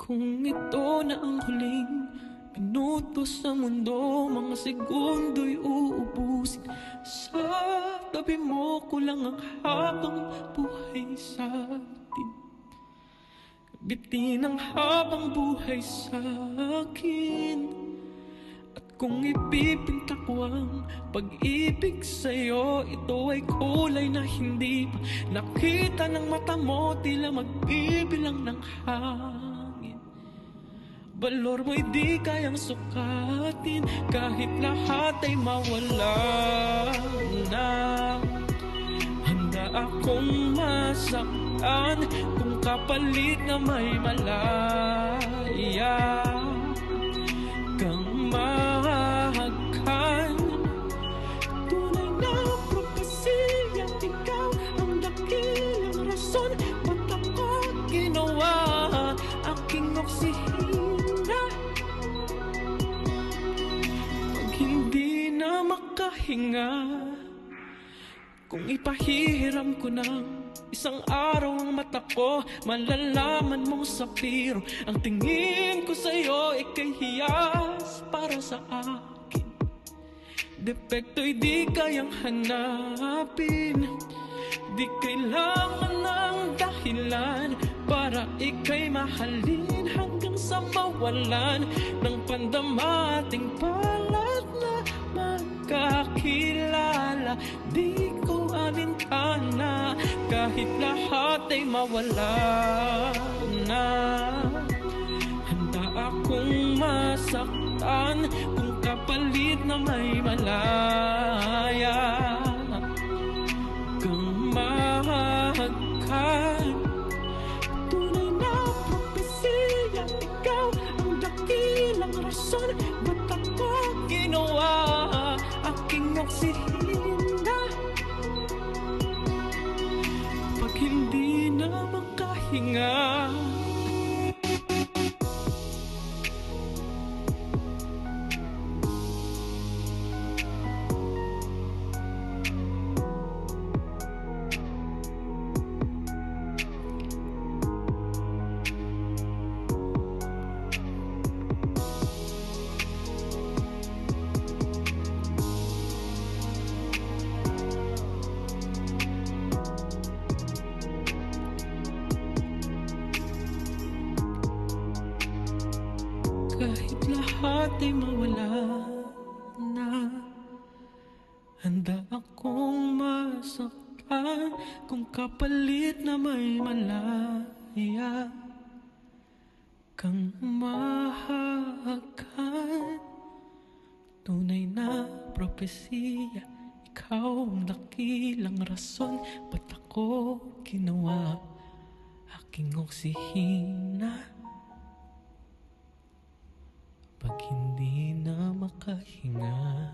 Kung ito na ang huling minuto sa mundo, mga segundo'y uubusin. Sa tabi mo ko lang ang habang buhay sa atin. Bitin ang habang buhay sa akin. At kung ipipinta ko ang pag-ibig sa'yo, ito ay kulay na hindi pa nakita ng mata mo, tila magbibilang ng hangin. Balor mo'y di kayang sukatin, kahit lahat ay mawala na. Handa akong masaktan kung kapalit na may malaya kang mahagkan. Tunay na propesya, ikaw ang dakilang rason, ba't ako ginawa aking oksihina? Pag hindi na makahinga, kung ipahihiram ko ng isang araw ang mata ko, malalaman mong sapiro ang tingin ko sa'yo, ika'y hiyas para sa akin. Depekto'y di kayang hanapin, di kailangan ng dahilan para ika'y mahalin hanggang sa mawalan ng pandama ating palad na magkakilala. Di ko alintana kahit lahat ay mawala na. Handa akong masaktan kung kapalit na may malaya kang mahagkan. Tunay na propesya, ikaw ang dakilang rason, ba't ako ginawa aking oksihina? Pag hindi na makahinga, kahit lahat ay mawala na. Handa akong masaktan kung kapalit na may malaya kang mahagkan. Tunay na propesya, ikaw ang dakilang rason, ba't ako ginawa aking oksihina? Pag hindi na makahinga,